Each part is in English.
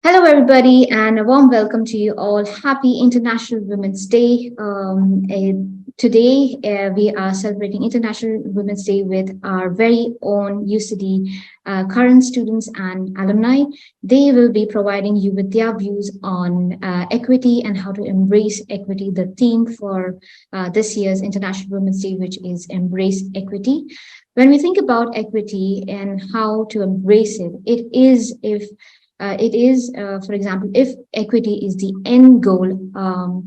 Hello, everybody, and a warm welcome to you all. Happy International Women's Day. Today, we are celebrating International Women's Day with our very own UCD current students and alumni. They will be providing you with their views on equity and how to embrace equity, the theme for this year's International Women's Day, which is Embrace Equity. When we think about equity and how to embrace it, for example, if equity is the end goal,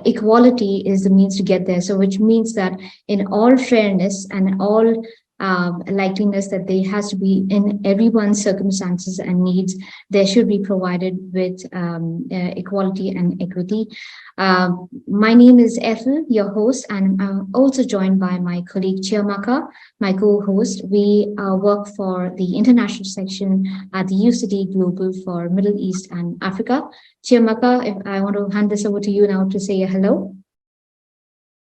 equality is the means to get there. So, which means that in all fairness and all likeliness, that there has to be in everyone's circumstances and needs, there should be provided with equality and equity. My name is Ethel, your host, and I'm also joined by my colleague Chiamaka, my co-host. We work for the international section at the UCD Global for Middle East and Africa. Chiamaka, if I want to hand this over to you now to say a hello.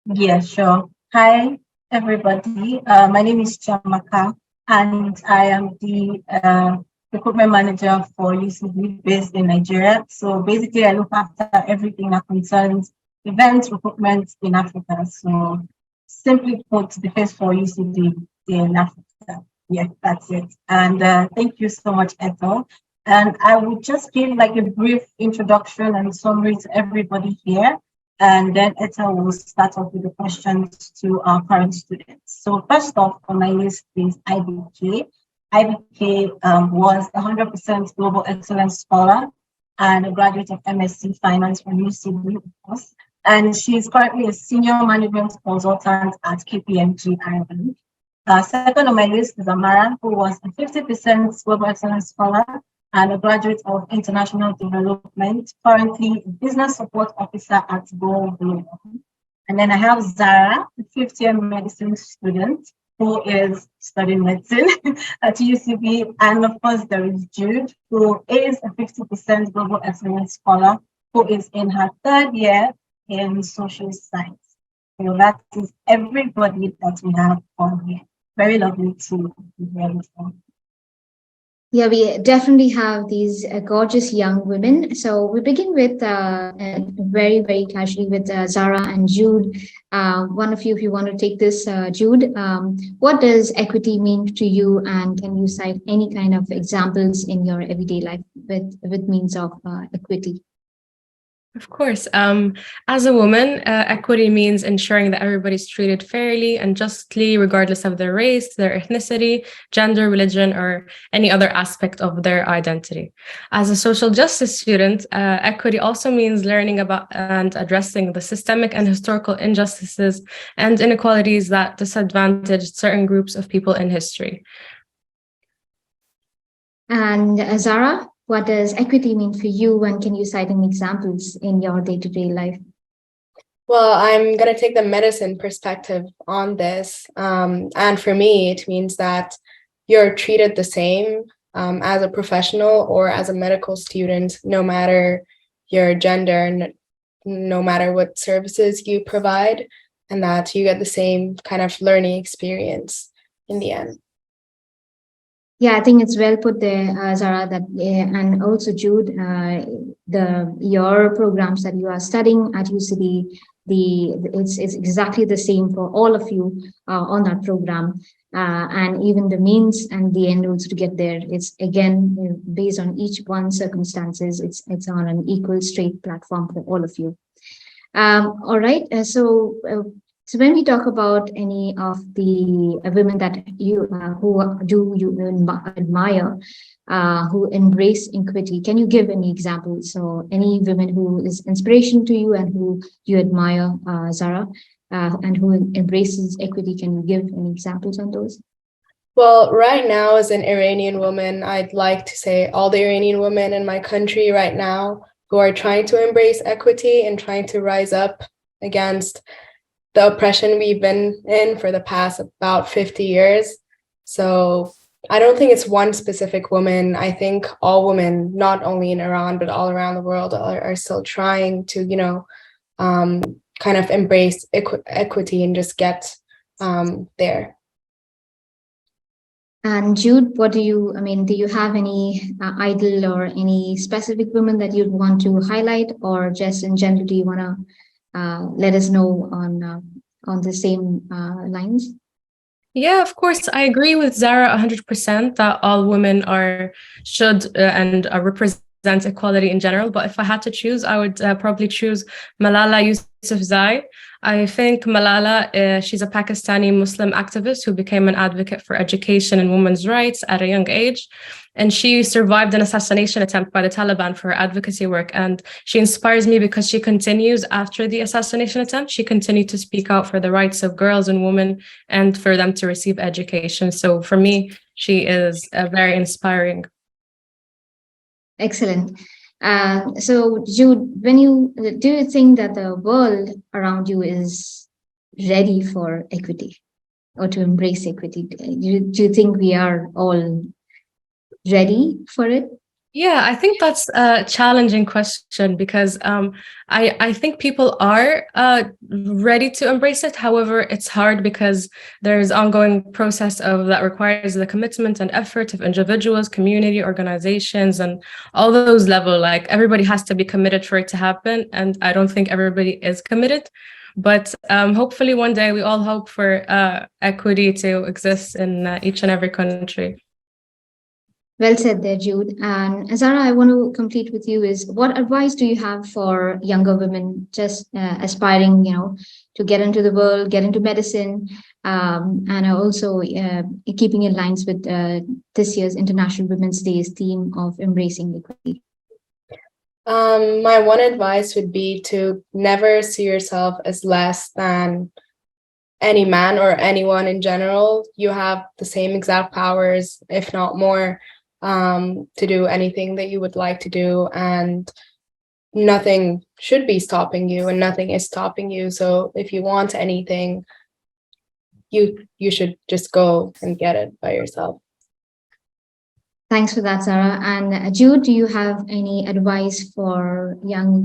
Yeah, sure. Hi, everybody. My name is Chamaka, and I am the recruitment manager for UCB based in Nigeria. So basically, I look after everything that concerns events recruitment in Africa. So simply put, the face for UCB in Africa. Yeah, that's it. And thank you so much, Ethel. And I would just give like a brief introduction and summary to everybody here. And then Etta will start off with the questions to our current students. So first off on my list is IBK. IBK was a 100% Global Excellence Scholar and a graduate of MSc Finance from UCB, of course. And she is currently a Senior Management Consultant at KPMG Ireland. Second on my list is Amara, who was a 50% Global Excellence Scholar and a graduate of International Development, currently a Business Support Officer at Go Global. And then I have Zara, a fifth-year medicine student who is studying medicine at UCB. And of course, there is Jude, who is a 50% Global Excellence Scholar, who is in her third year in social science. So that is everybody that we have on here. Very lovely to be here with you. Yeah, we definitely have these gorgeous young women. So we begin with very, very casually with Zara and Jude. One of you, if you want to take this, Jude, what does equity mean to you? And can you cite any kind of examples in your everyday life with means of equity? Of course. As a woman, equity means ensuring that everybody's treated fairly and justly, regardless of their race, their ethnicity, gender, religion, or any other aspect of their identity. As a social justice student, equity also means learning about and addressing the systemic and historical injustices and inequalities that disadvantage certain groups of people in history. And Zara? What does equity mean for you, and can you cite any examples in your day-to-day life? Well, I'm going to take the medicine perspective on this. And for me, it means that you're treated the same as a professional or as a medical student, no matter your gender, and no matter what services you provide, and that you get the same kind of learning experience in the end. Yeah, I think it's well put there, Zara. That and also Jude, your programs that you are studying at UCD, it's exactly the same for all of you on that program, and even the means and the end also to get there. It's again based on each one's circumstances. It's on an equal, straight platform for all of you. All right, so when we talk about any of the women that you admire, who embrace equity, can you give any examples? So any women who is inspiration to you and who you admire, Zara, and who embraces equity, can you give any examples on those? Well, right now, as an Iranian woman, I'd like to say all the Iranian women in my country right now who are trying to embrace equity and trying to rise up against the oppression we've been in for the past about 50 years. So I don't think it's one specific woman. I think all women, not only in Iran, but all around the world are still trying to, kind of embrace equity and just get there. And Jude, what do you, I mean, do you have any idol or any specific women that you'd want to highlight, or just in general, do you want to let us know on the same lines? Yeah, of course. I agree with Zara 100% that all women should and represent equality in general. But if I had to choose, I would probably choose Malala Yousafzai. I think Malala, she's a Pakistani Muslim activist who became an advocate for education and women's rights at a young age. And she survived an assassination attempt by the Taliban for her advocacy work. And she inspires me because she continues after the assassination attempt. She continued to speak out for the rights of girls and women and for them to receive education. So for me, she is very inspiring. Excellent. So, Jude, when do you think that the world around you is ready for equity or to embrace equity? Do you think we are all ready for it? Yeah, I think that's a challenging question because I think people are ready to embrace it. However, it's hard because there's ongoing process of that requires the commitment and effort of individuals, community, organizations, and all those level. Like everybody has to be committed for it to happen, and I don't think everybody is committed. But hopefully, one day we all hope for equity to exist in each and every country. Well said there, Jude. And Zara, I want to complete with you is what advice do you have for younger women just aspiring, to get into the world, get into medicine, and also keeping in lines with this year's International Women's Day's theme of embracing equity? My one advice would be to never see yourself as less than any man or anyone in general. You have the same exact powers, if not more, to do anything that you would like to do, and nothing should be stopping you and nothing is stopping you. So if you want anything, you should just go and get it by yourself. Thanks for that, Sarah. And Jude, do you have any advice for young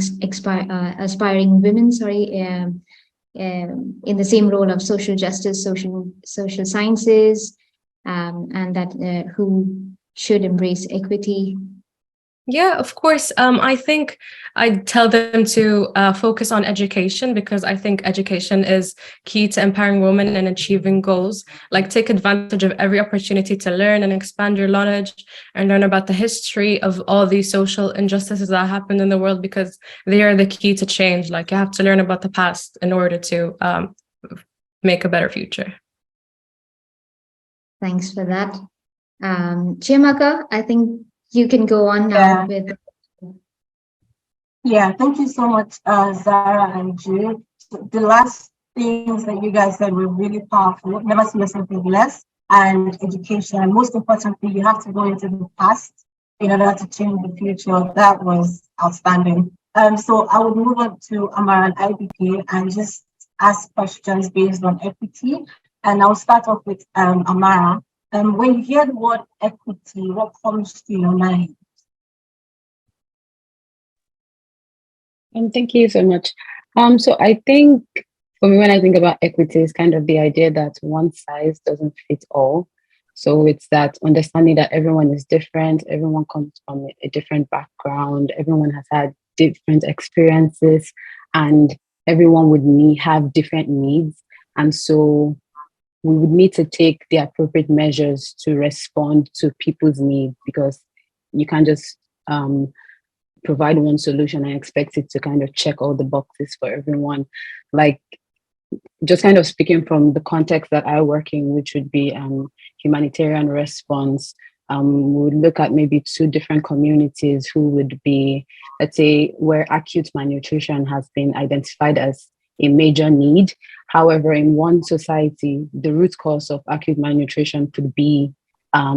aspiring women? In the same role of social justice, social sciences, and that who should embrace equity? Yeah, of course. I think I'd tell them to focus on education because I think education is key to empowering women and achieving goals. Like take advantage of every opportunity to learn and expand your knowledge and learn about the history of all these social injustices that happened in the world because they are the key to change. Like you have to learn about the past in order to make a better future. Thanks for that. Chiamaka, I think you can go on now with. Yeah, thank you so much, Zara and Jude. The last things that you guys said were really powerful. Never see yourself as less, and education. And most importantly, you have to go into the past in order to change the future. That was outstanding. So I would move on to Amara and IBK and just ask questions based on equity. And I'll start off with Amara. When you hear the word equity, what comes to your mind? Thank you so much. So I think for me, when I think about equity, it's kind of the idea that one size doesn't fit all. So it's that understanding that everyone is different, everyone comes from a different background, everyone has had different experiences, and everyone would have different needs. And so we would need to take the appropriate measures to respond to people's needs because you can't just provide one solution and expect it to kind of check all the boxes for everyone. Like just kind of speaking from the context that I work in, which would be humanitarian response, we would look at maybe two different communities who would be, let's say, where acute malnutrition has been identified as a major need. However, in one society, the root cause of acute malnutrition could be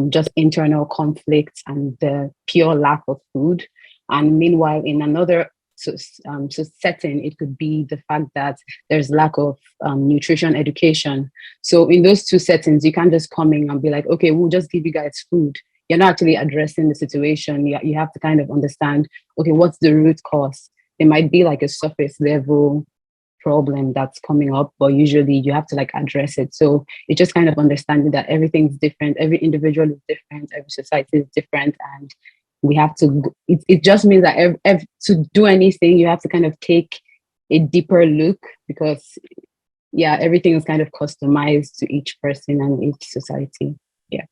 just internal conflicts and the pure lack of food. And meanwhile, in another setting, it could be the fact that there's lack of nutrition education. So in those two settings, you can't just come in and be like, okay, we'll just give you guys food. You're not actually addressing the situation. You have to kind of understand, okay, what's the root cause? It might be like a surface level problem that's coming up, but usually you have to like address it. So it's just kind of understanding that everything's different, every individual is different, every society is different, and we have to. It just means that to do anything, you have to kind of take a deeper look, because yeah, everything is kind of customized to each person and each society. Yeah.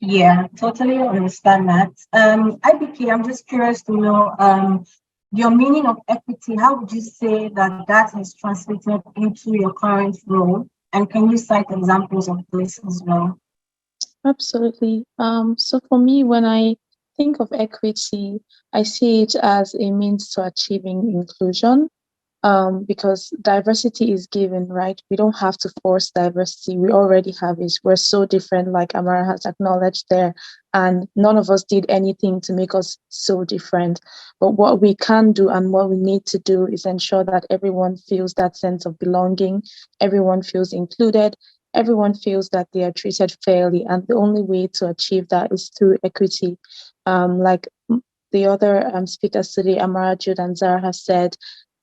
Yeah, totally understand that. IBK, I'm just curious to know your meaning of equity. How would you say that that has translated into your current role? And can you cite examples of this as well? Absolutely. So for me, when I think of equity, I see it as a means to achieving inclusion. Because diversity is given, right? We don't have to force diversity. We already have it. We're so different, like Amara has acknowledged there, and none of us did anything to make us so different. But what we can do and what we need to do is ensure that everyone feels that sense of belonging, everyone feels included, everyone feels that they are treated fairly. And the only way to achieve that is through equity. Like the other speakers today, Amara, Jude, and Zara have said,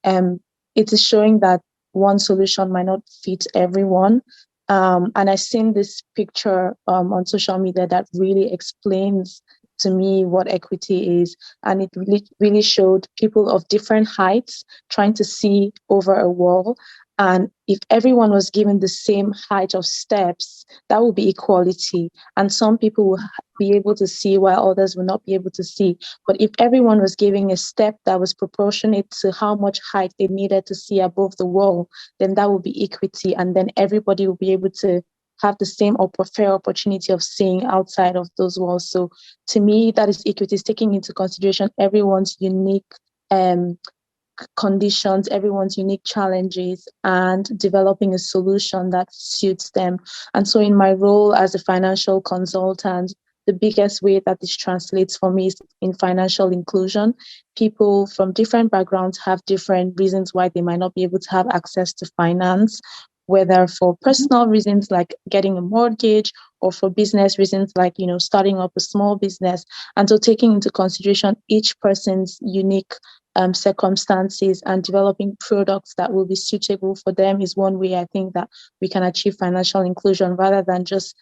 um, it is showing that one solution might not fit everyone. And I've seen this picture on social media that really explains to me what equity is. And it really showed people of different heights trying to see over a wall. And if everyone was given the same height of steps, that would be equality. And some people will be able to see while others will not be able to see. But if everyone was giving a step that was proportionate to how much height they needed to see above the wall, then that would be equity. And then everybody will be able to have the same or fair opportunity of seeing outside of those walls. So to me, that is equity, is taking into consideration everyone's unique conditions, everyone's unique challenges, and developing a solution that suits them. And so in my role as a financial consultant, the biggest way that this translates for me is in financial inclusion. People from different backgrounds have different reasons why they might not be able to have access to finance, whether for personal reasons like getting a mortgage, or for business reasons like, starting up a small business. And so taking into consideration each person's unique circumstances and developing products that will be suitable for them is one way I think that we can achieve financial inclusion, rather than just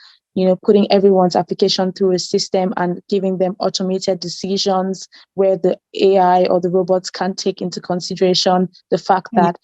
putting everyone's application through a system and giving them automated decisions where the AI or the robots can take into consideration the fact that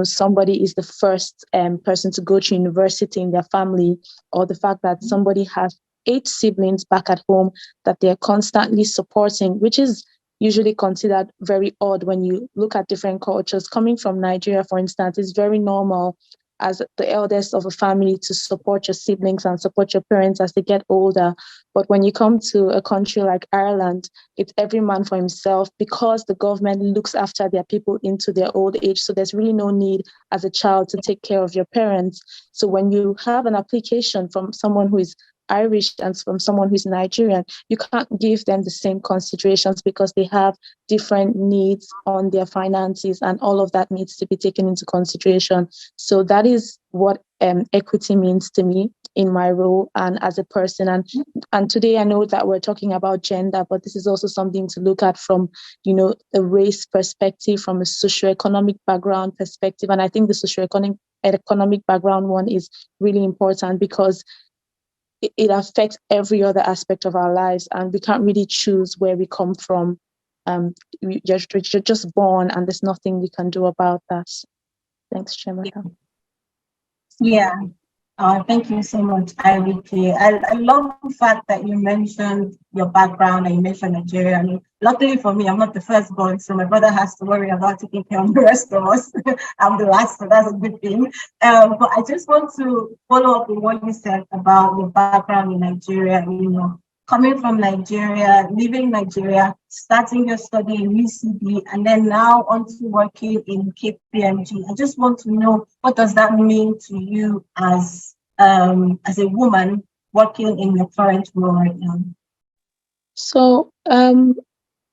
somebody is the first person to go to university in their family, or the fact that somebody has 8 siblings back at home that they're constantly supporting, which is usually considered very odd when you look at different cultures. Coming from Nigeria, for instance, is very normal as the eldest of a family to support your siblings and support your parents as they get older. But when you come to a country like Ireland, it's every man for himself, because the government looks after their people into their old age. So there's really no need as a child to take care of your parents. So when you have an application from someone who is Irish and from someone who's Nigerian, you can't give them the same considerations, because they have different needs on their finances, and all of that needs to be taken into consideration. So that is what equity means to me in my role and as a person. And today I know that we're talking about gender, but this is also something to look at from a race perspective, from a socioeconomic background perspective. And I think the socioeconomic background one is really important, because it affects every other aspect of our lives, and we can't really choose where we come from. You're just born, and there's nothing we can do about that. Thanks, Chemaka. Yeah. Thank you so much, Irike. I love the fact that you mentioned your background and you mentioned Nigeria. I mean, luckily for me, I'm not the firstborn, so my brother has to worry about taking care of the rest of us. I'm the last, so that's a good thing. But I just want to follow up with what you said about your background in Nigeria. Coming from Nigeria, leaving Nigeria, starting your study in UCB, and then now onto working in KPMG. I just want to know, what does that mean to you as a woman working in your current role right now? So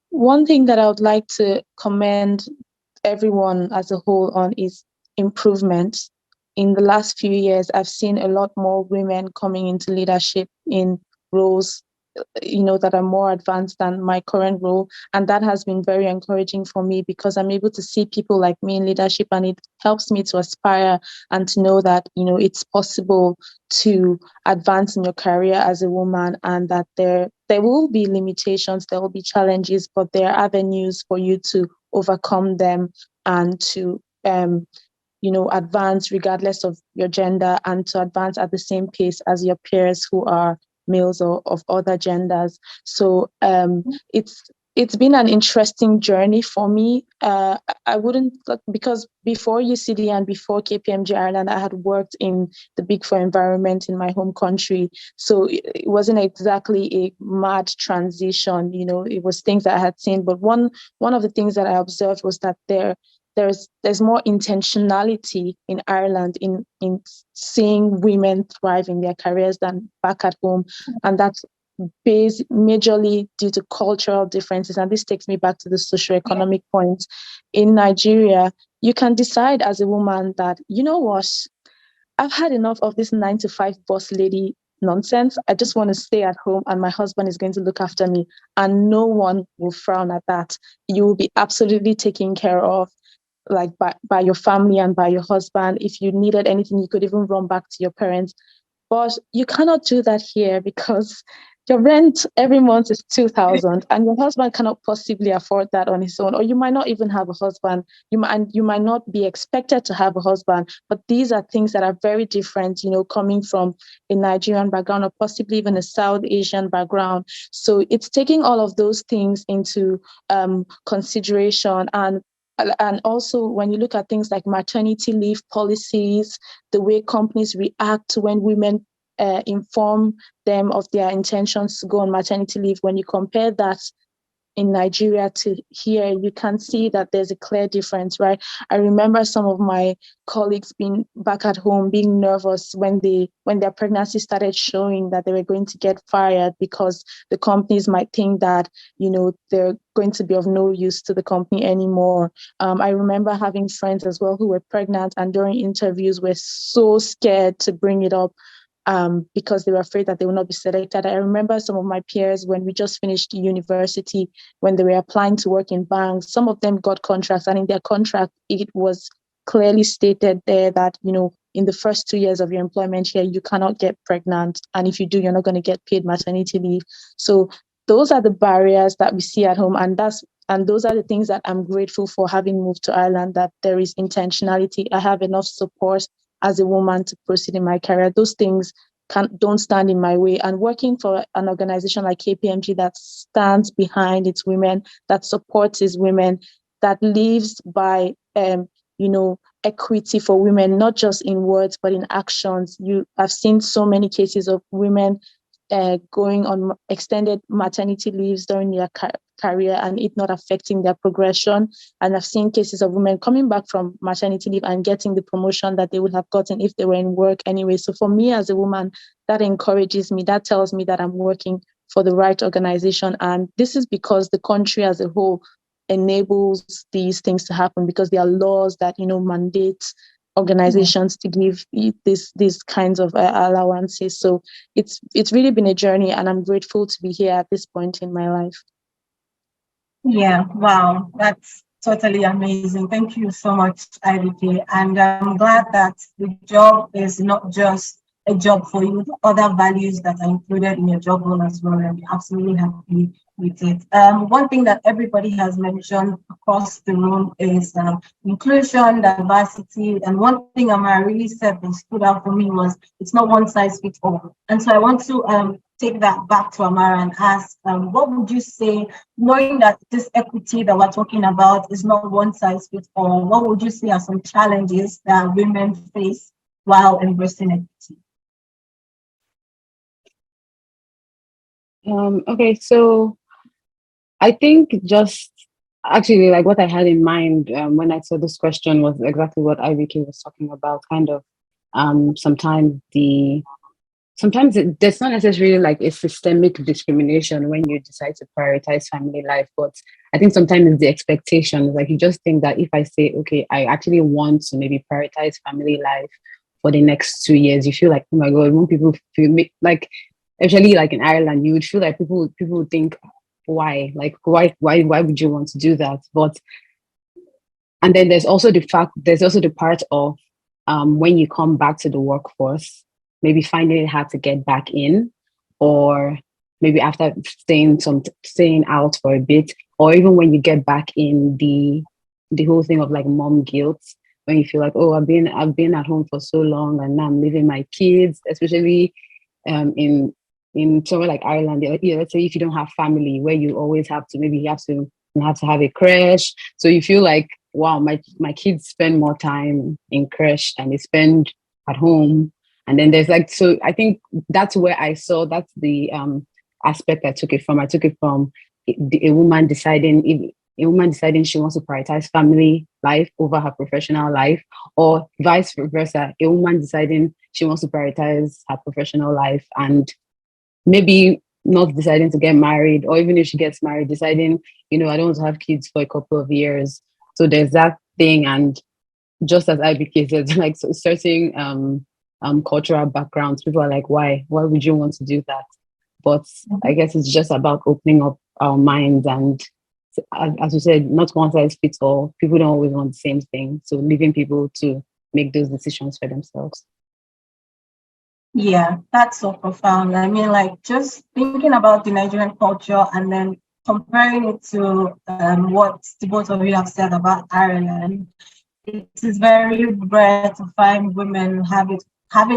one thing that I would like to commend everyone as a whole on is improvement. In the last few years, I've seen a lot more women coming into leadership in roles that are more advanced than my current role. And that has been very encouraging for me because I'm able to see people like me in leadership, and it helps me to aspire and to know that, it's possible to advance in your career as a woman, and that there will be limitations, there will be challenges, but there are avenues for you to overcome them and to advance regardless of your gender, and to advance at the same pace as your peers who are males or of other genders. So it's been an interesting journey for me. I wouldn't, because before UCD and before KPMG Ireland, I had worked in the Big Four environment in my home country. So it wasn't exactly a mad transition. It was things that I had seen. But one of the things that I observed was that there's more intentionality in Ireland in seeing women thrive in their careers than back at home. And that's based majorly due to cultural differences. And this takes me back to the socioeconomic point. In Nigeria, you can decide as a woman that, you know what, I've had enough of this 9 to 5 boss lady nonsense. I just want to stay at home and my husband is going to look after me. And no one will frown at that. You will be absolutely taken care of, like by your family and by your husband. If you needed anything, you could even run back to your parents. But you cannot do that here because your rent every month is 2,000 and your husband cannot possibly afford that on his own. Or you might not even have a husband. You might not be expected to have a husband. But these are things that are very different, coming from a Nigerian background or possibly even a South Asian background. So it's taking all of those things into consideration. And also, when you look at things like maternity leave policies, the way companies react when women inform them of their intentions to go on maternity leave, when you compare that in Nigeria to here, you can see that there's a clear difference, right? I remember some of my colleagues being back at home, being nervous when their pregnancy started showing that they were going to get fired because the companies might think that, they're going to be of no use to the company anymore. I remember having friends as well who were pregnant and during interviews were so scared to bring it up because they were afraid that they would not be selected. I remember some of my peers when we just finished university, when they were applying to work in banks, some of them got contracts, and in their contract, it was clearly stated there that, in the first 2 years of your employment here, you cannot get pregnant. And if you do, you're not going to get paid maternity leave. So those are the barriers that we see at home. And those are the things that I'm grateful for having moved to Ireland, that there is intentionality. I have enough support as a woman to proceed in my career. Those things don't stand in my way. And working for an organization like KPMG that stands behind its women, that supports its women, that lives by equity for women, not just in words but in actions. I've seen so many cases of women going on extended maternity leaves during their career and it not affecting their progression. And I've seen cases of women coming back from maternity leave and getting the promotion that they would have gotten if they were in work anyway. So for me as a woman, that encourages me. That tells me that I'm working for the right organization. And this is because the country as a whole enables these things to happen, because there are laws that, mandate organizations to give these kinds of allowances. So it's really been a journey, and I'm grateful to be here at this point in my life. Yeah, wow, that's totally amazing. Thank you so much, IDK. And I'm glad that the job is not just a job for you, other values that are included in your job role as well. And you're absolutely happy with it. One thing that everybody has mentioned across the room is inclusion, diversity. And one thing Amara really said that stood out for me was it's not one size fits all. And so I want to take that back to Amara and ask, what would you say, knowing that this equity that we're talking about is not one size fits all, what would you say are some challenges that women face while embracing equity? Okay, so I think just actually like what I had in mind when I saw this question was exactly what IVK was talking about, kind of sometimes there's not necessarily like a systemic discrimination when you decide to prioritize family life, but I think sometimes it's the expectations. Like you just think that if I say, okay, I actually want to maybe prioritize family life for the next 2 years, you feel like, oh my God, when people feel like especially like in Ireland, you would feel like people would think, why? Like why would you want to do that? But and then there's also the part of when you come back to the workforce, maybe finding it hard to get back in, or maybe after staying out for a bit, or even when you get back in, the whole thing of like mom guilt, when you feel like, oh, I've been at home for so long and now I'm leaving my kids, especially in somewhere like Ireland. Let's say if you don't have family, where you always have to, maybe you have to have a crash, so you feel like, wow, my kids spend more time in crash than they spend at home. And then there's like, so I think that's where that's the aspect I took it from a woman deciding she wants to prioritize family life over her professional life, or vice versa, a woman deciding she wants to prioritize her professional life and maybe not deciding to get married, or even if she gets married, deciding, I don't want to have kids for a couple of years. So there's that thing. And just as IBK said, like, so certain cultural backgrounds, people are like, why would you want to do that? But I guess it's just about opening up our minds, and as you said, not one size fits all. People don't always want the same thing, so leaving people to make those decisions for themselves. Yeah, that's so profound. I mean, like, just thinking about the Nigerian culture and then comparing it to what the both of you have said about Ireland, it is very rare to find women having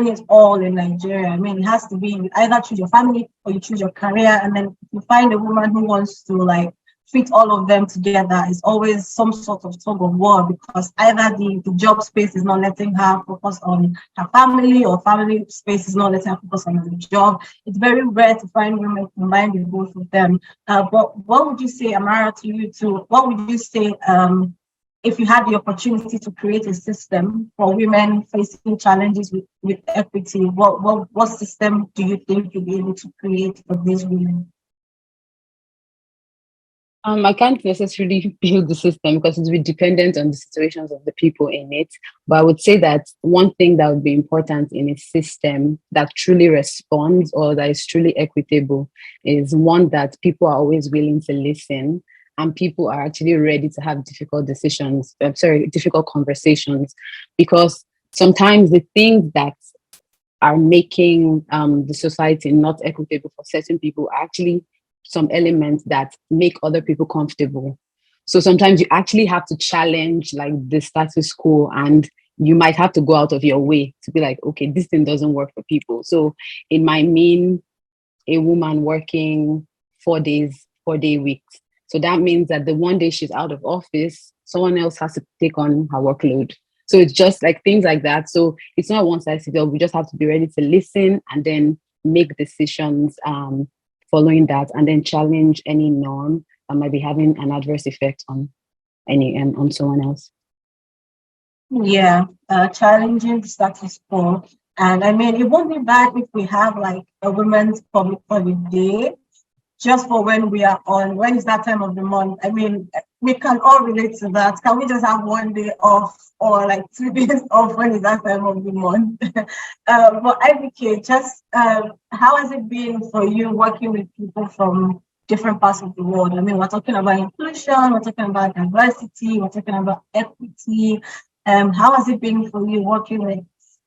it all in Nigeria. I mean, it has to be, you either choose your family or you choose your career, and then if you find a woman who wants to like fit all of them together, it's always some sort of tug of war, because either the job space is not letting her focus on her family, or family space is not letting her focus on the job. It's very rare to find women combined with both of them. But what would you say, Amara, to you too? What would you say if you had the opportunity to create a system for women facing challenges with equity? What system do you think you'll be able to create for these women? I can't necessarily build the system because it's dependent on the situations of the people in it. But I would say that one thing that would be important in a system that truly responds or that is truly equitable is one that people are always willing to listen, and people are actually ready to have difficult conversations. Because sometimes the things that are making the society not equitable for certain people are actually some elements that make other people comfortable. So sometimes you actually have to challenge like the status quo, and you might have to go out of your way to be like, okay, this thing doesn't work for people. So it might mean a woman working 4 days, 4-day weeks. So that means that the one day she's out of office, someone else has to take on her workload. So it's just like things like that. So it's not one size fits all. We just have to be ready to listen and then make decisions following that, and then challenge any norm that might be having an adverse effect on on someone else. Yeah, challenging the status quo. And I mean, it won't be bad if we have like a women's public holiday just for when is that time of the month? I mean, we can all relate to that. Can we just have one day off, or like 2 days off when is that time of the month? But IBK, just how has it been for you working with people from different parts of the world? I mean, we're talking about inclusion, we're talking about diversity, we're talking about equity. How has it been for you working with,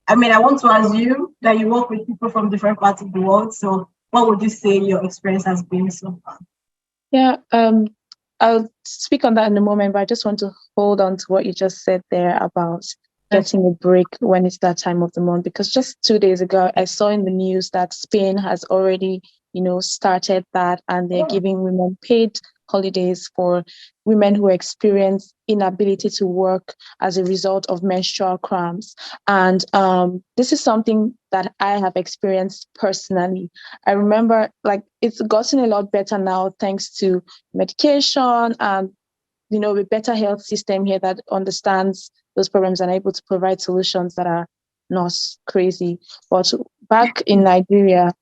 I mean, I want to assume that you work with people from different parts of the world. So what would you say your experience has been so far? Yeah, I'll speak on that in a moment, but I just want to hold on to what you just said there about getting a break when it's that time of the month. Because just 2 days ago, I saw in the news that Spain has already, started that, and they're giving women paid holidays for women who experience inability to work as a result of menstrual cramps. And this is something that I have experienced personally. I remember, like, it's gotten a lot better now thanks to medication and, a better health system here that understands those problems and able to provide solutions that are not crazy. But back in Nigeria,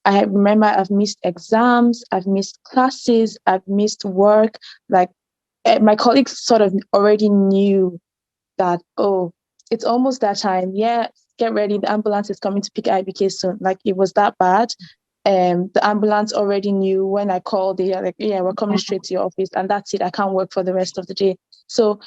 I remember I've missed exams, I've missed classes, I've missed work. Like, my colleagues sort of already knew that, oh, it's almost that time. Yeah, get ready. The ambulance is coming to pick IBK soon. Like, it was that bad. the ambulance already knew when I called. They are like, yeah, we're coming straight to your office, and that's it. I can't work for the rest of the day. So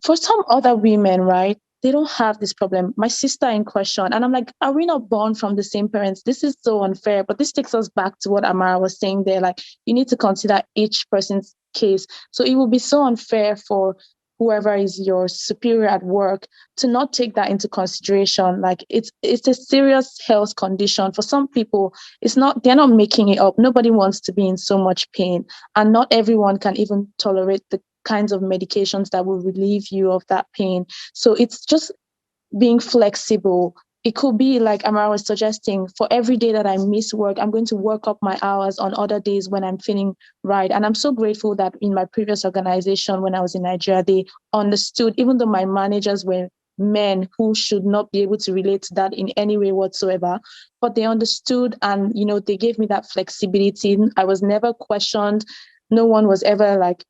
for some other women, right, they don't have this problem. My sister in question, and I'm like, are we not born from the same parents? This is so unfair. But this takes us back to what Amara was saying there. Like, you need to consider each person's case. So it will be so unfair for whoever is your superior at work to not take that into consideration. Like, it's a serious health condition. For some people, it's not, they're not making it up. Nobody wants to be in so much pain, and not everyone can even tolerate the kinds of medications that will relieve you of that pain. So it's just being flexible. It could be like Amara was suggesting, for every day that I miss work, I'm going to work up my hours on other days when I'm feeling right. And I'm so grateful that in my previous organization, when I was in Nigeria, they understood, even though my managers were men who should not be able to relate to that in any way whatsoever, but they understood, and they gave me that flexibility. I was never questioned. No one was ever like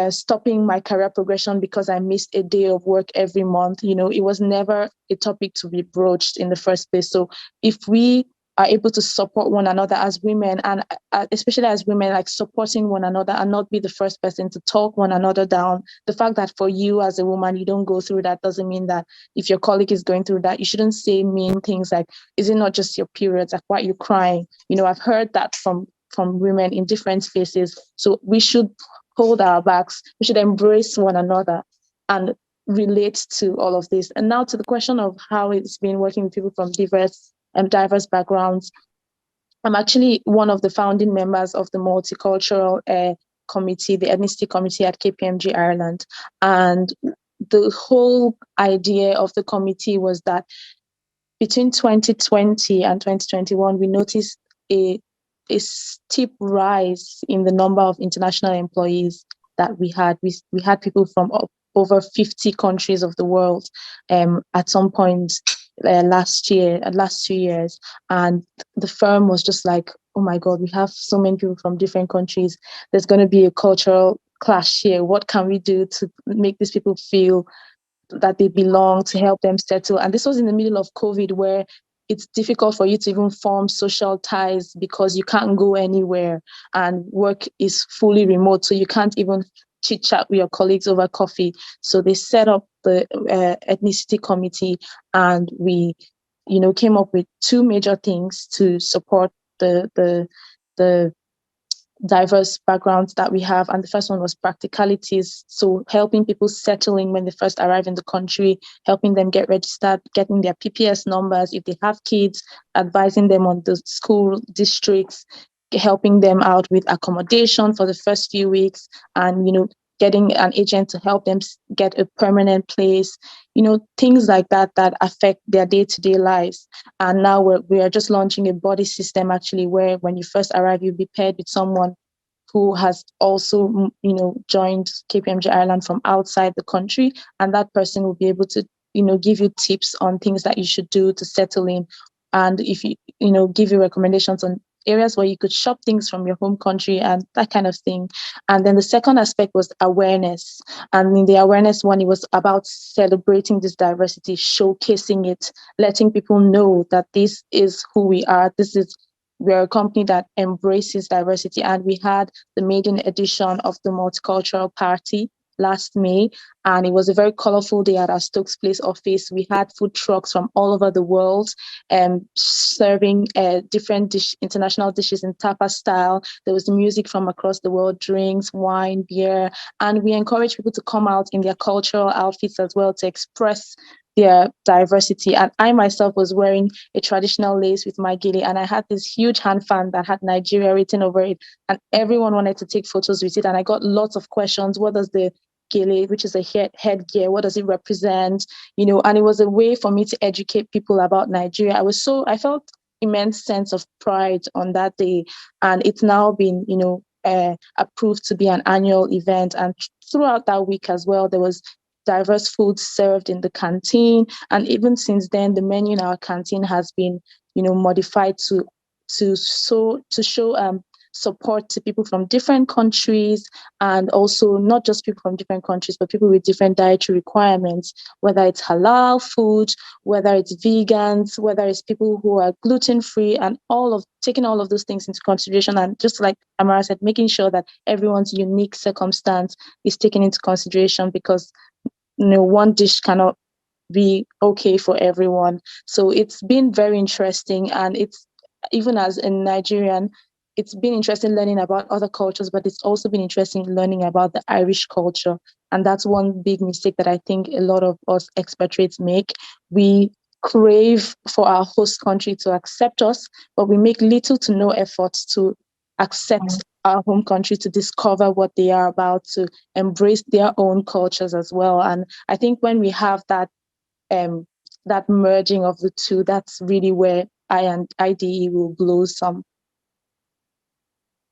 stopping my career progression because I missed a day of work every month. It was never a topic to be broached in the first place. So if we are able to support one another as women, and especially as women, like supporting one another and not be the first person to talk one another down. The fact that for you as a woman, you don't go through that doesn't mean that if your colleague is going through that, you shouldn't say mean things like, is it not just your periods? Like, why are you crying? I've heard that from women in different spaces. So we should hold our backs. We should embrace one another and relate to all of this. And now to the question of how it's been working with people from diverse backgrounds. I'm actually one of the founding members of the multicultural committee, the ethnicity committee at KPMG Ireland. And the whole idea of the committee was that between 2020 and 2021, we noticed a steep rise in the number of international employees that we had. We had people from over 50 countries of the world at some point last 2 years. And the firm was just like, oh my God, we have so many people from different countries. There's going to be a cultural clash here. What can we do to make these people feel that they belong, to help them settle? And this was in the middle of COVID, where it's difficult for you to even form social ties because you can't go anywhere and work is fully remote. So you can't even chit chat with your colleagues over coffee. So they set up the ethnicity committee, and we, came up with two major things to support the diverse backgrounds that we have. And the first one was practicalities. So helping people settling when they first arrive in the country, helping them get registered, getting their PPS numbers. If they have kids, advising them on the school districts, helping them out with accommodation for the first few weeks, and, getting an agent to help them get a permanent place, things like that affect their day-to-day lives. And now we are just launching a body system, actually, where when you first arrive, you'll be paired with someone who has also, joined KPMG Ireland from outside the country. And that person will be able to, give you tips on things that you should do to settle in. And if give you recommendations on areas where you could shop things from your home country and that kind of thing. And then the second aspect was awareness. And in the awareness one, it was about celebrating this diversity, showcasing it, letting people know that this is who we are. We're a company that embraces diversity. And we had the maiden edition of the Multicultural Party last May, and it was a very colorful day at our Stokes Place office. We had food trucks from all over the world, serving different international dishes in tapa style. There was music from across the world, drinks, wine, beer, and we encourage people to come out in their cultural outfits as well to express their diversity. And I myself was wearing a traditional lace with my gele, and I had this huge hand fan that had Nigeria written over it, and everyone wanted to take photos with it. And I got lots of questions. What does the gele, which is a headgear, what does it represent? And it was a way for me to educate people about Nigeria. I felt immense sense of pride on that day, and it's now been, approved to be an annual event. And throughout that week as well, there was diverse foods served in the canteen. And even since then, the menu in our canteen has been, modified to show support to people from different countries, and also not just people from different countries, but people with different dietary requirements, whether it's halal food, whether it's vegans, whether it's people who are gluten-free, and taking all of those things into consideration. And just like Amara said, making sure that everyone's unique circumstance is taken into consideration, because one dish cannot be okay for everyone. So it's been very interesting, and it's, even as a Nigerian, it's been interesting learning about other cultures, but it's also been interesting learning about the Irish culture. And that's one big mistake that I think a lot of us expatriates make. We crave for our host country to accept us, but we make little to no efforts to accept our home country, to discover what they are about, to embrace their own cultures as well. And I think when we have that merging of the two, that's really where IDE will blossom.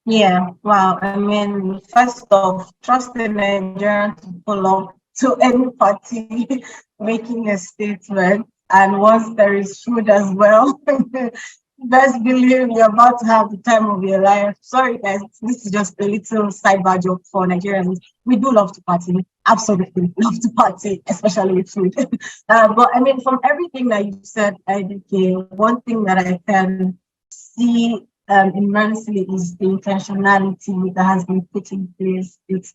Yeah, wow. I mean, first off, trust the Nigerian to pull up to any party making a statement. And once there is food as well, best believe you're about to have the time of your life. Sorry, guys, this is just a little sidebar joke for Nigerians. We do love to party, absolutely love to party, especially with food. But I mean, from everything that you said, IDK, one thing that I can see immensely is the intentionality that has been put in place. It's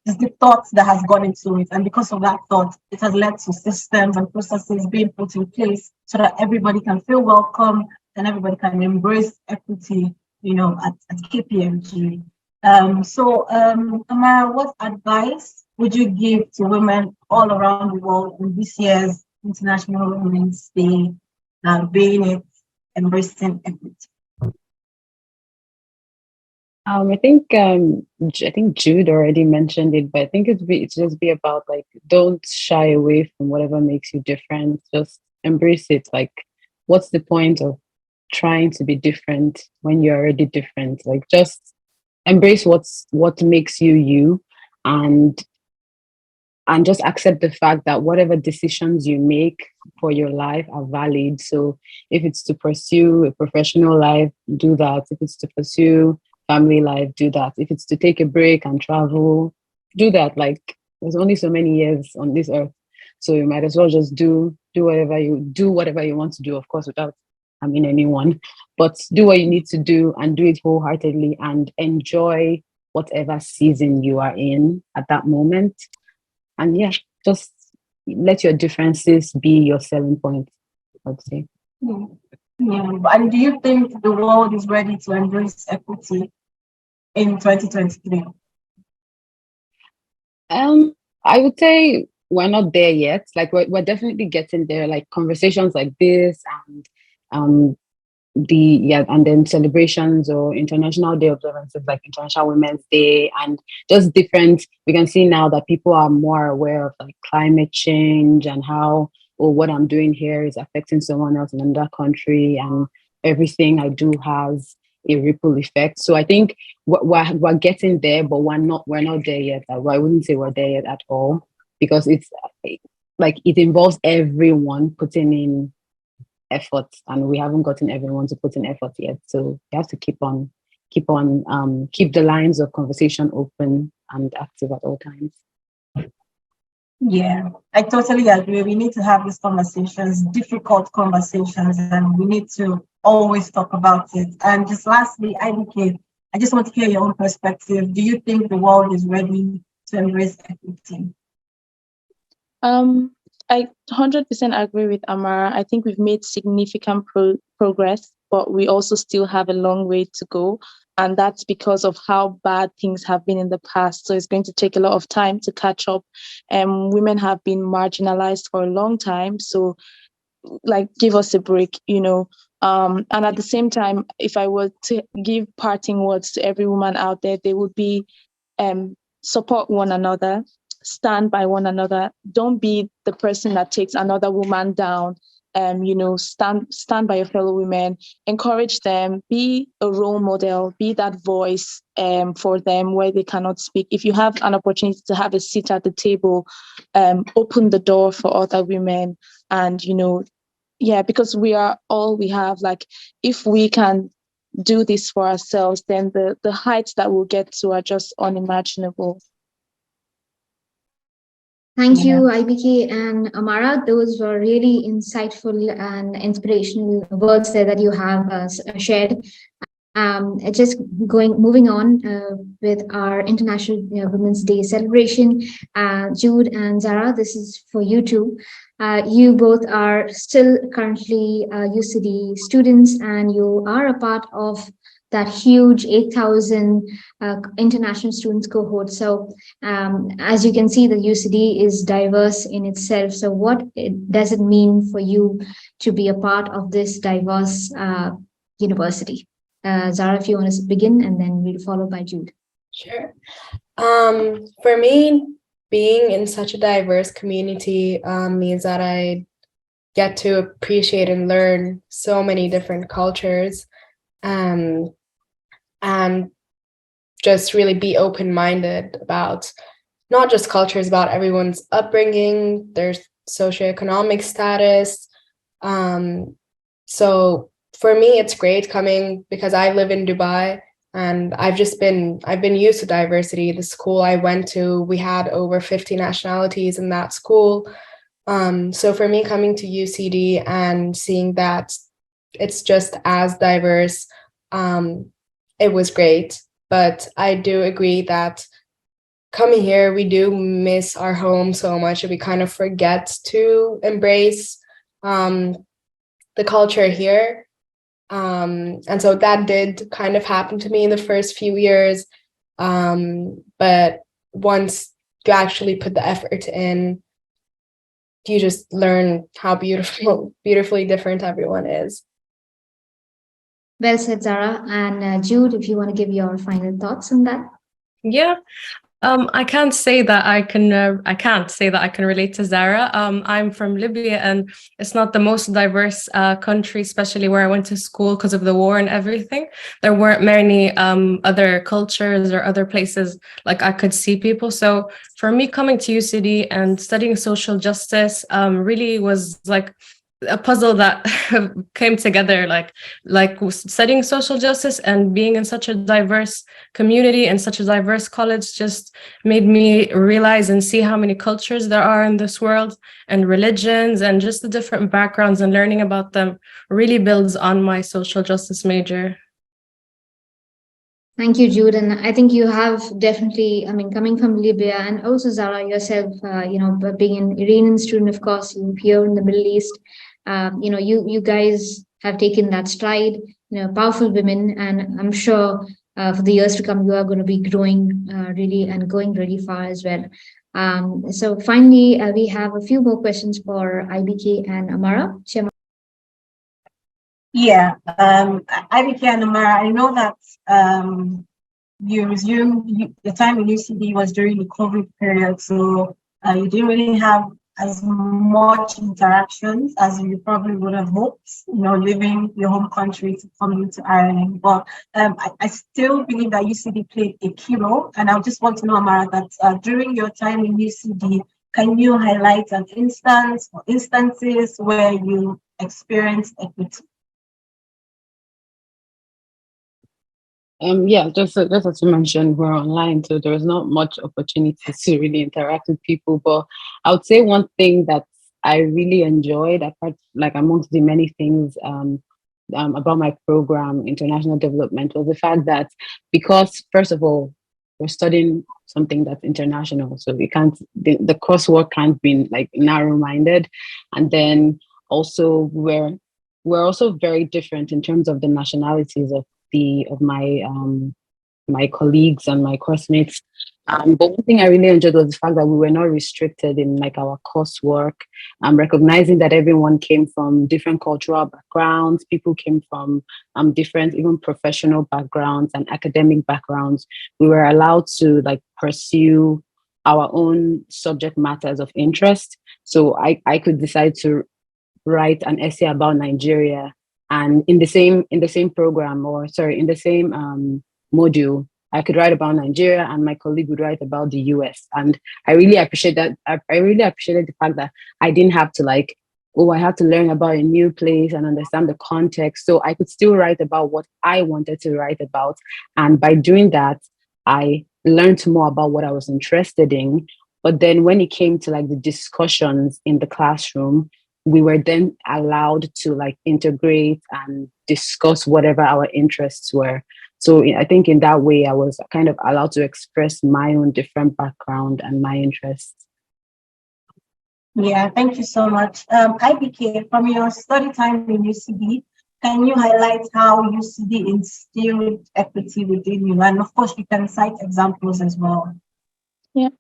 the thought that has gone into it, and because of that thought, it has led to systems and processes being put in place so that everybody can feel welcome and everybody can embrace equity, at KPMG. Amara, what advice would you give to women all around the world in this year's International Women's Day, being it embracing equity? I think Jude already mentioned it, but I think it's just be about, like, don't shy away from whatever makes you different. Just embrace it. Like, what's the point of trying to be different when you're already different? Like, just embrace what makes you you, and just accept the fact that whatever decisions you make for your life are valid. So if it's to pursue a professional life, do that. If it's to pursue family life, do that. If it's to take a break and travel, do that. Like, there's only so many years on this earth, so you might as well just do whatever you want to do, of course, without harming anyone. But do what you need to do, and do it wholeheartedly, and enjoy whatever season you are in at that moment. And yeah, just let your differences be your selling point, I'd say. Yeah. And do you think the world is ready to embrace equity in 2023? I would say we're not there yet. Like, we're definitely getting there. Like, conversations like this, and and then celebrations or International Day observances like International Women's Day, and just different. We can see now that people are more aware of, like, climate change, and how, what I'm doing here is affecting someone else in another country, and everything I do has a ripple effect. So I think we're getting there, but we're not there yet. I wouldn't say we're there yet at all, because it's like, it involves everyone putting in effort, and we haven't gotten everyone to put in effort yet. So we have to keep the lines of conversation open and active at all times. Yeah, I totally agree. We need to have these conversations, difficult conversations, and we need to always talk about it. And just lastly, IDK, I just want to hear your own perspective. Do you think the world is ready to embrace equity? I 100% agree with Amara. I think we've made significant progress, but we also still have a long way to go. And that's because of how bad things have been in the past. So it's going to take a lot of time to catch up. Women have been marginalized for a long time. So, like, give us a break, And at the same time, if I were to give parting words to every woman out there, they would be, support one another, stand by one another. Don't be the person that takes another woman down. Stand by your fellow women, encourage them, be a role model, be that voice for them where they cannot speak. If you have an opportunity to have a seat at the table, open the door for other women. And because we are all we have. Like, if we can do this for ourselves, then the heights that we'll get to are just unimaginable. Thank you, IBK and Amara. Those were really insightful and inspirational words there that you have shared. Just moving on with our International Women's Day celebration. Jude and Zara, this is for you too. You both are still currently UCD students, and you are a part of that huge 8,000 international students cohort. So, as you can see, the UCD is diverse in itself. So, what does it mean for you to be a part of this diverse university? Zara, if you want to begin, and then we'll follow by Jude. Sure. For me, being in such a diverse community means that I get to appreciate and learn so many different cultures, and just really be open-minded about not just cultures, about everyone's upbringing, their socioeconomic status. So for me, it's great coming because I live in Dubai, and I've been used to diversity. The school I went to, we had over 50 nationalities in that school. So for me, coming to UCD and seeing that it's just as diverse, it was great. But I do agree that coming here, we do miss our home so much, and we kind of forget to embrace the culture here. And so that did kind of happen to me in the first few years. But once you actually put the effort in, you just learn how beautifully different everyone is. Well said, Zara. And Jude, if you want to give your final thoughts on that. Yeah. I can't say that I can. I can't say that I can relate to Zara. I'm from Libya, and it's not the most diverse country, especially where I went to school because of the war and everything. There weren't many other cultures or other places like I could see people. So for me, coming to UCD and studying social justice really was like a puzzle that came together, like studying social justice and being in such a diverse community and such a diverse college just made me realize and see how many cultures there are in this world, and religions, and just the different backgrounds, and learning about them really builds on my social justice major. Thank you, Jude. And I think you have definitely, I mean, coming from Libya, and also Zara yourself, being an Iranian student, of course, you here in the Middle East, you guys have taken that stride, powerful women, and I'm sure for the years to come, you are going to be growing really and going really far as well. So finally, we have a few more questions for IBK and Amara. Yeah, IBK and Amara, I know that you resumed the time in UCD was during the COVID period, so you didn't really have as much interactions as you probably would have hoped, leaving your home country to come into Ireland. But I still believe that UCD played a key role, and I just want to know, Amara, that during your time in UCD, can you highlight an instance or instances where you experienced equity? Just as you mentioned, we're online, so there's not much opportunity to really interact with people. But I would say one thing that I really enjoyed, apart like amongst the many things about my program, international development, was the fact that because first of all, we're studying something that's international, so we can't the coursework can't be like narrow-minded, and then also we're also very different in terms of the nationalities of my colleagues and my classmates. But one thing I really enjoyed was the fact that we were not restricted in like our coursework. Recognizing that everyone came from different cultural backgrounds, people came from different even professional backgrounds and academic backgrounds. We were allowed to like pursue our own subject matters of interest. So I could decide to write an essay about Nigeria, and in the same program, or sorry, in the same module, I could write about Nigeria and my colleague would write about the US. And I really appreciate that. I really appreciated the fact that I didn't have to like oh, I have to learn about a new place and understand the context. So I could still write about what I wanted to write about. And by doing that, I learned more about what I was interested in. But then when it came to like the discussions in the classroom, we were then allowed to like integrate and discuss whatever our interests were. So I think in that way, I was kind of allowed to express my own different background and my interests. Yeah, thank you so much. IBK, from your study time in UCD, can you highlight how UCD instilled equity within you? And of course, you can cite examples as well. Yeah.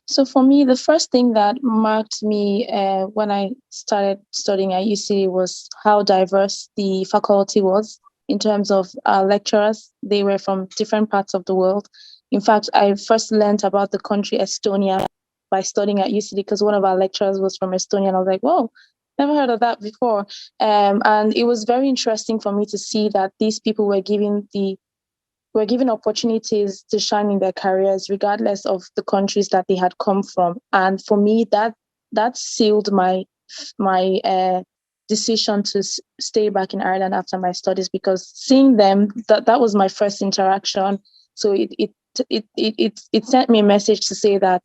So for me, the first thing that marked me when I started studying at UCD was how diverse the faculty was in terms of lecturers. They were from different parts of the world. In fact, I first learned about the country Estonia by studying at UCD because one of our lecturers was from Estonia. And I was like, whoa, never heard of that before. And it was very interesting for me to see that these people were given opportunities to shine in their careers, regardless of the countries that they had come from. And for me, that sealed my decision to stay back in Ireland after my studies, because seeing them, that was my first interaction. So it sent me a message to say that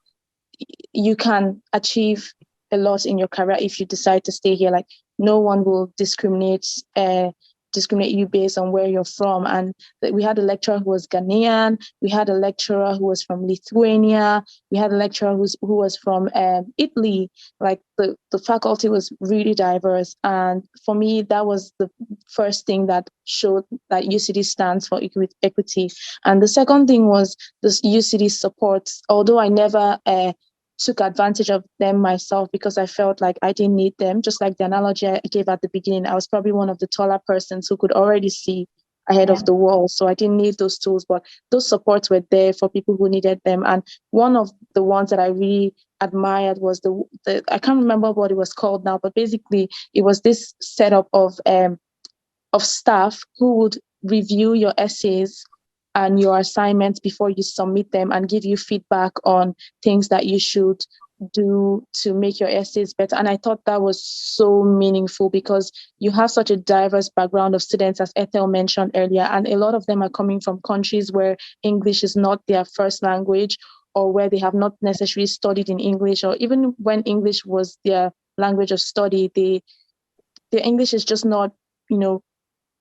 you can achieve a lot in your career if you decide to stay here. Like, no one will discriminate you based on where you're from. And we had a lecturer who was Ghanaian, we had a lecturer who was from Lithuania, we had a lecturer who was from Italy. Like, the faculty was really diverse. And for me, that was the first thing that showed that UCD stands for equity. And the second thing was this UCD support. Although I never took advantage of them myself because I felt like I didn't need them. Just like the analogy I gave at the beginning, I was probably one of the taller persons who could already see ahead of the wall. So I didn't need those tools, but those supports were there for people who needed them. And one of the ones that I really admired was the I can't remember what it was called now, but basically it was this setup of staff who would review your essays and your assignments before you submit them and give you feedback on things that you should do to make your essays better. And I thought that was so meaningful because you have such a diverse background of students, as Ethel mentioned earlier, and a lot of them are coming from countries where English is not their first language, or where they have not necessarily studied in English, or even when English was their language of study, their English is just not,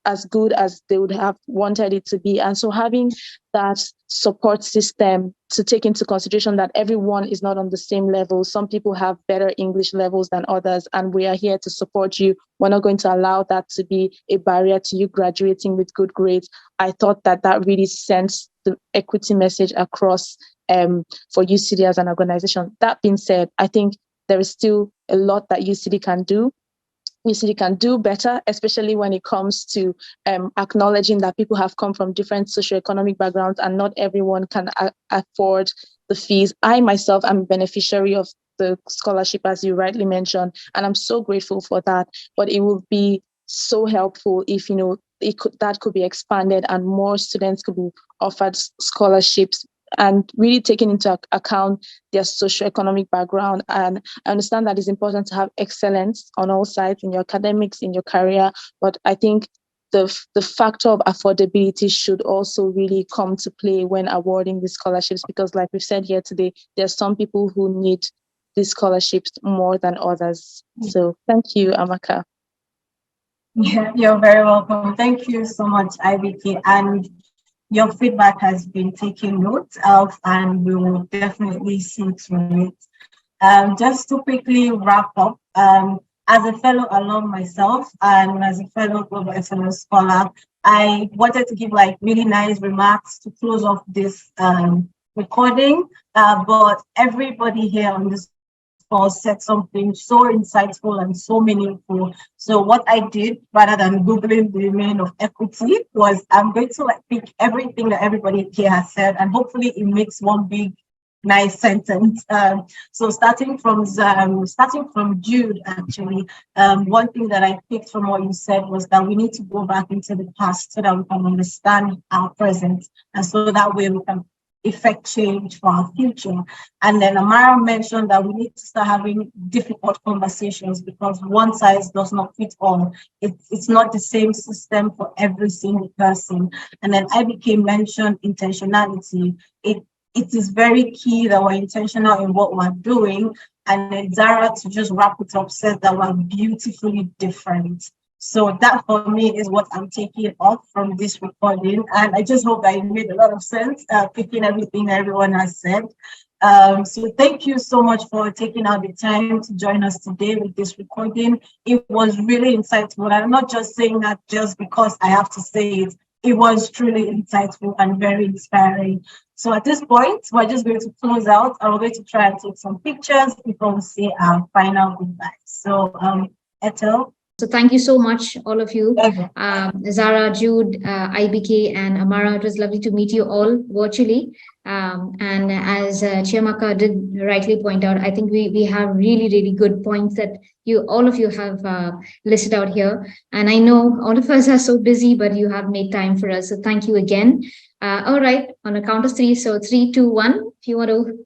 as good as they would have wanted it to be. And so having that support system to take into consideration that everyone is not on the same level. Some people have better English levels than others, and we are here to support you. We're not going to allow that to be a barrier to you graduating with good grades. I thought that really sends the equity message across for UCD as an organization. That being said, I think there is still a lot that UCD can do. UCD can do better, especially when it comes to acknowledging that people have come from different socioeconomic backgrounds and not everyone can afford the fees. I myself am a beneficiary of the scholarship, as you rightly mentioned, and I'm so grateful for that. But it would be so helpful if, that could be expanded and more students could be offered scholarships, and really taking into account their socioeconomic background. And I understand that it's important to have excellence on all sides in your academics, in your career, but I think the factor of affordability should also really come to play when awarding these scholarships, because like we've said here today, there are some people who need these scholarships more than others. So thank you, Amaka. Yeah, you're very welcome. Thank you so much, IBK. And your feedback has been taken note of, and we will definitely see to it. Just to quickly wrap up, as a fellow alum myself and as a fellow global excellence scholar, I wanted to give really nice remarks to close off this recording, but everybody here on this call said something so insightful and so meaningful. So what I did, rather than Googling the meaning of equity, was I'm going to pick everything that everybody here has said, and hopefully it makes one big nice sentence. So starting from Jude, actually, one thing that I picked from what you said was that we need to go back into the past so that we can understand our present, and so that way we can effect change for our future. And then Amara mentioned that we need to start having difficult conversations because one size does not fit all. It's not the same system for every single person. And then IBK mentioned intentionality. It is very key that we're intentional in what we're doing. And then Zara, to just wrap it up, said that we're beautifully different. So that for me is what I'm taking off from this recording. And I just hope that it made a lot of sense, picking everything everyone has said. So thank you so much for taking out the time to join us today with this recording. It was really insightful. And I'm not just saying that just because I have to say it. It was truly insightful and very inspiring. So at this point, we're just going to close out and we're going to try and take some pictures before we say our final goodbye. So, Ethel. So thank you so much, all of you. Zara, Jude, IBK, and Amara. It was lovely to meet you all virtually. And as Chiamaka did rightly point out, I think we have really, really good points that all of you have listed out here. And I know all of us are so busy, but you have made time for us. So thank you again. All right, on a count of three. So 3, 2, 1. If you want to